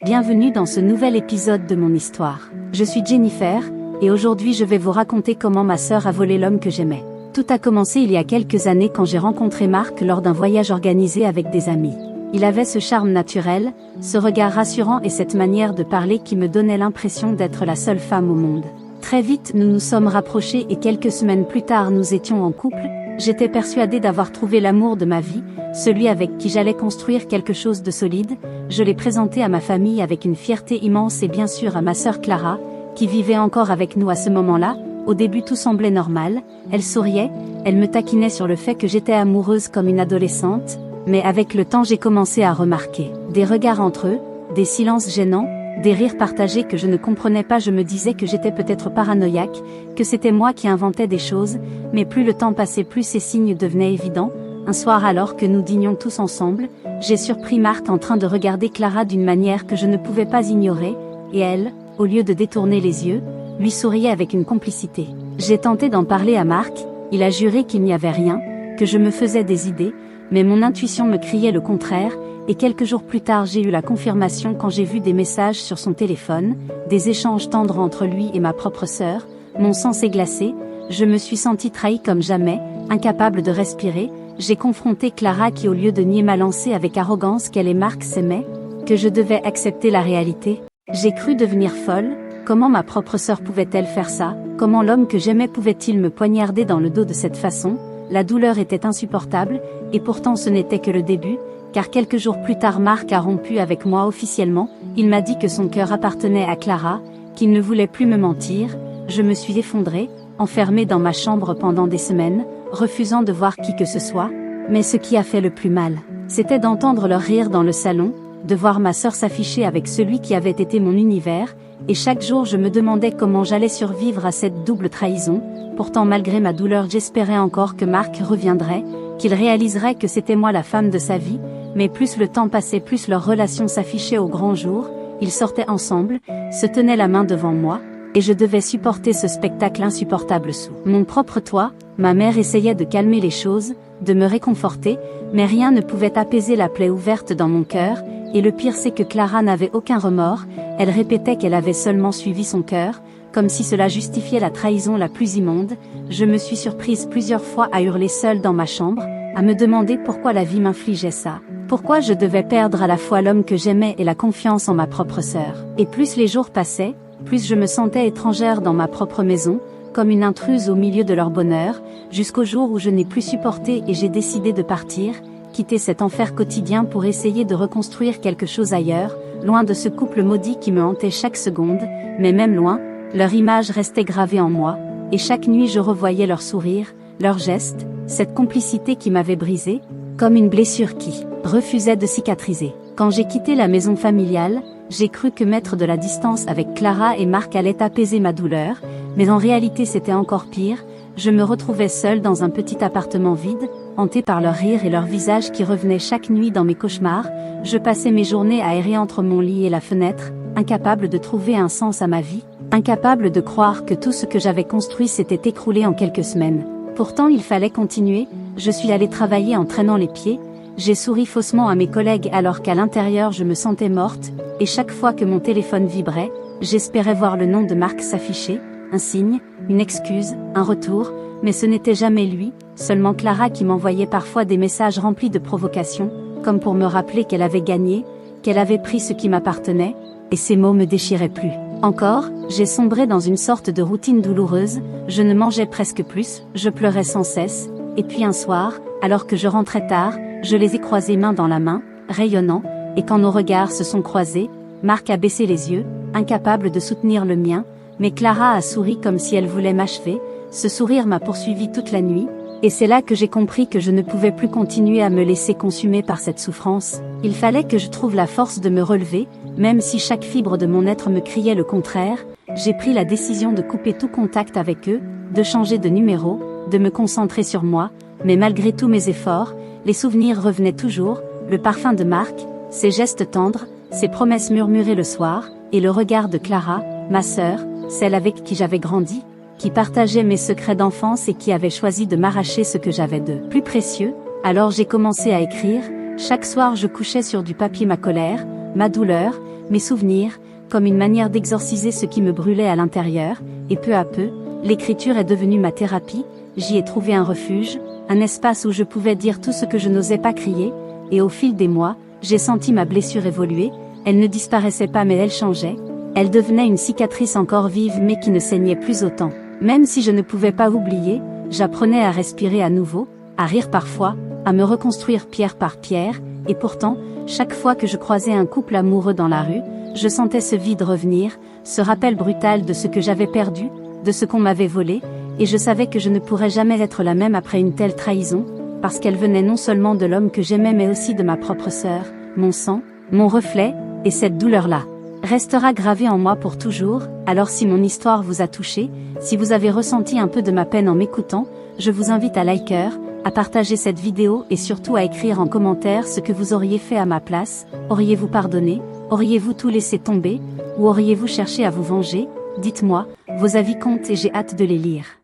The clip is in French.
Bienvenue dans ce nouvel épisode de mon histoire. Je suis Jennifer, et aujourd'hui je vais vous raconter comment ma sœur a volé l'homme que j'aimais. Tout a commencé il y a quelques années quand j'ai rencontré Marc lors d'un voyage organisé avec des amis. Il avait ce charme naturel, ce regard rassurant et cette manière de parler qui me donnait l'impression d'être la seule femme au monde. Très vite nous nous sommes rapprochés et quelques semaines plus tard nous étions en couple. J'étais persuadée d'avoir trouvé l'amour de ma vie, celui avec qui j'allais construire quelque chose de solide. Je l'ai présenté à ma famille avec une fierté immense et bien sûr à ma sœur Clara, qui vivait encore avec nous à ce moment-là. Au début tout semblait normal, elle souriait, elle me taquinait sur le fait que j'étais amoureuse comme une adolescente, mais avec le temps j'ai commencé à remarquer des regards entre eux, des silences gênants, des rires partagés que je ne comprenais pas. Je me disais que j'étais peut-être paranoïaque, que c'était moi qui inventais des choses, mais plus le temps passait plus ces signes devenaient évidents. Un soir alors que nous dînions tous ensemble, j'ai surpris Marc en train de regarder Clara d'une manière que je ne pouvais pas ignorer, et elle, au lieu de détourner les yeux, lui souriait avec une complicité. J'ai tenté d'en parler à Marc, il a juré qu'il n'y avait rien, que je me faisais des idées, mais mon intuition me criait le contraire, et quelques jours plus tard j'ai eu la confirmation quand j'ai vu des messages sur son téléphone, des échanges tendres entre lui et ma propre sœur. Mon sang s'est glacé, je me suis sentie trahie comme jamais, incapable de respirer. J'ai confronté Clara qui au lieu de nier m'a lancé avec arrogance qu'elle et Marc s'aimaient, que je devais accepter la réalité. J'ai cru devenir folle, comment ma propre sœur pouvait-elle faire ça, comment l'homme que j'aimais pouvait-il me poignarder dans le dos de cette façon. La douleur était insupportable, et pourtant ce n'était que le début, car quelques jours plus tard Marc a rompu avec moi officiellement. Il m'a dit que son cœur appartenait à Clara, qu'il ne voulait plus me mentir. Je me suis effondrée, enfermée dans ma chambre pendant des semaines, refusant de voir qui que ce soit, mais ce qui a fait le plus mal, c'était d'entendre leur rire dans le salon, de voir ma sœur s'afficher avec celui qui avait été mon univers, et chaque jour je me demandais comment j'allais survivre à cette double trahison. Pourtant malgré ma douleur j'espérais encore que Marc reviendrait, qu'il réaliserait que c'était moi la femme de sa vie, mais plus le temps passait plus leur relation s'affichait au grand jour. Ils sortaient ensemble, se tenaient la main devant moi, et je devais supporter ce spectacle insupportable sous mon propre toit. Ma mère essayait de calmer les choses, de me réconforter, mais rien ne pouvait apaiser la plaie ouverte dans mon cœur, et le pire c'est que Clara n'avait aucun remords, elle répétait qu'elle avait seulement suivi son cœur, comme si cela justifiait la trahison la plus immonde. Je me suis surprise plusieurs fois à hurler seule dans ma chambre, à me demander pourquoi la vie m'infligeait ça, pourquoi je devais perdre à la fois l'homme que j'aimais et la confiance en ma propre sœur. Et plus les jours passaient, plus je me sentais étrangère dans ma propre maison, comme une intruse au milieu de leur bonheur, jusqu'au jour où je n'ai plus supporté et j'ai décidé de partir, quitter cet enfer quotidien pour essayer de reconstruire quelque chose ailleurs, loin de ce couple maudit qui me hantait chaque seconde. Mais même loin, leur image restait gravée en moi, et chaque nuit je revoyais leur sourire, leurs gestes, cette complicité qui m'avait brisée, comme une blessure qui refusait de cicatriser. Quand j'ai quitté la maison familiale, j'ai cru que mettre de la distance avec Clara et Marc allait apaiser ma douleur, mais en réalité c'était encore pire. Je me retrouvais seule dans un petit appartement vide, hantée par leurs rires et leurs visages qui revenaient chaque nuit dans mes cauchemars. Je passais mes journées à errer entre mon lit et la fenêtre, incapable de trouver un sens à ma vie, incapable de croire que tout ce que j'avais construit s'était écroulé en quelques semaines. Pourtant il fallait continuer. Je suis allée travailler en traînant les pieds. J'ai souri faussement à mes collègues alors qu'à l'intérieur je me sentais morte, et chaque fois que mon téléphone vibrait, j'espérais voir le nom de Marc s'afficher, un signe, une excuse, un retour, mais ce n'était jamais lui, seulement Clara qui m'envoyait parfois des messages remplis de provocations, comme pour me rappeler qu'elle avait gagné, qu'elle avait pris ce qui m'appartenait, et ces mots me déchiraient plus. Encore, j'ai sombré dans une sorte de routine douloureuse, je ne mangeais presque plus, je pleurais sans cesse, et puis un soir, alors que je rentrais tard, je les ai croisés main dans la main, rayonnants, et quand nos regards se sont croisés, Marc a baissé les yeux, incapable de soutenir le mien, mais Clara a souri comme si elle voulait m'achever. Ce sourire m'a poursuivi toute la nuit, et c'est là que j'ai compris que je ne pouvais plus continuer à me laisser consumer par cette souffrance. Il fallait que je trouve la force de me relever, même si chaque fibre de mon être me criait le contraire. J'ai pris la décision de couper tout contact avec eux, de changer de numéro, de me concentrer sur moi, mais malgré tous mes efforts, les souvenirs revenaient toujours, le parfum de Marc, ses gestes tendres, ses promesses murmurées le soir, et le regard de Clara, ma sœur, celle avec qui j'avais grandi, qui partageait mes secrets d'enfance et qui avait choisi de m'arracher ce que j'avais de plus précieux. Alors j'ai commencé à écrire. Chaque soir je couchais sur du papier ma colère, ma douleur, mes souvenirs, comme une manière d'exorciser ce qui me brûlait à l'intérieur, et peu à peu, l'écriture est devenue ma thérapie, j'y ai trouvé un refuge, un espace où je pouvais dire tout ce que je n'osais pas crier, et au fil des mois, j'ai senti ma blessure évoluer, elle ne disparaissait pas mais elle changeait, elle devenait une cicatrice encore vive mais qui ne saignait plus autant. Même si je ne pouvais pas oublier, j'apprenais à respirer à nouveau, à rire parfois, à me reconstruire pierre par pierre, et pourtant, chaque fois que je croisais un couple amoureux dans la rue, je sentais ce vide revenir, ce rappel brutal de ce que j'avais perdu, de ce qu'on m'avait volé, et je savais que je ne pourrais jamais être la même après une telle trahison, parce qu'elle venait non seulement de l'homme que j'aimais mais aussi de ma propre sœur, mon sang, mon reflet, et cette douleur-là restera gravée en moi pour toujours. Alors si mon histoire vous a touché, si vous avez ressenti un peu de ma peine en m'écoutant, je vous invite à liker, à partager cette vidéo et surtout à écrire en commentaire ce que vous auriez fait à ma place. Auriez-vous pardonné? Auriez-vous tout laissé tomber? Ou auriez-vous cherché à vous venger? Dites-moi, vos avis comptent et j'ai hâte de les lire.